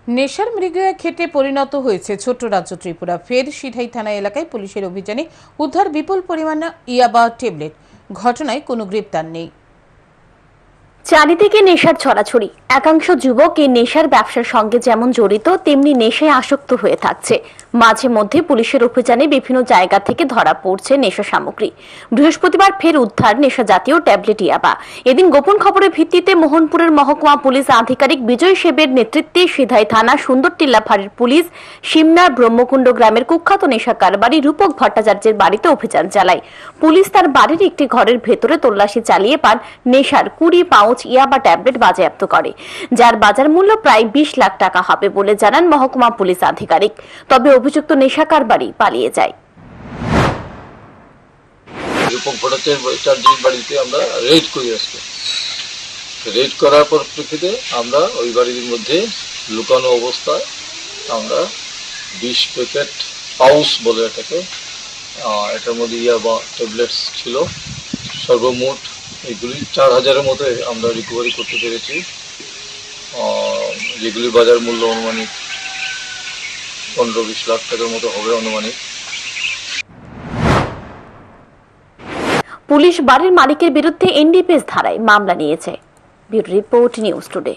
নেশার মৃগয়া খেটে পরিণত হয়েছে ছোট্ট রাজ্য ত্রিপুরা। ফের সিধাই থানা এলাকায় পুলিশের অভিযানে উদ্ধার বিপুল পরিমাণ ইয়াবা ট্যাবলেট। ঘটনায় কোনো গ্রেপ্তার নেই। চারিদিকে নেশার ছড়াছড়ি। একাংশ যুবক এই নেশার ব্যবসার সঙ্গে যেমন জড়িত, তেমনি নেশায় আসক্ত হয়ে থাকছে। মাঝে মধ্যে পুলিশের অভিযানে বিভিন্ন জায়গা থেকে ধরা পড়ছে নেশা সামগ্রী। বৃহস্পতিবার ফের উদ্ধার নেশা জাতীয় ট্যাবলেট ইয়াবা। এদিন গোপন খবরের ভিত্তিতে মোহনপুরের মহকুমা পুলিশ আধিকারিক বিজয় সেবের নেতৃত্বে সিধাই থানা সুন্দরটিল্লা ফাঁড়ির পুলিশ সিমনার ব্রহ্মকুণ্ড গ্রামের কুখ্যাত নেশা কারবারি রূপক ভট্টাচার্যের বাড়িতে অভিযান চালায়। পুলিশ তার বাড়ির একটি ঘরের ভেতরে তল্লাশি চালিয়ে পান নেশার 20 পাউচ ইয়াবা ট্যাবলেট বাজেয়াপ্ত করে, যার বাজার মূল্য প্রায় 20 লাখ টাকা হবে বলে জানান মহকুমা পুলিশ আধিকারিক। তবে অভিযুক্ত নেশা কারবারি পালিয়ে যায়। রূপক ভট্টাচার্যের বাড়িতে আমরা রেড করি। আজকে রেড করার পরিপ্রেক্ষিতে আমরা ওই বাড়ির মধ্যে লুকানো অবস্থায় আমরা 20 প্যাকেট পাউচ বলে এটাকে, এটার মধ্যে ইয়াবা ট্যাবলেটস ছিল। সর্বমোট এগুলি 4000-এর মতো আমরা রিকভারি করতে পেরেছি, যেগুলি বাজার মূল্য অনুমানিক 15-20 লাখ টাকার মতো হবে অনুমানিক। পুলিশ বাড়ির মালিকের বিরুদ্ধে এনডিপিএস ধারায় মামলা নিয়েছে। Bureau report, news today.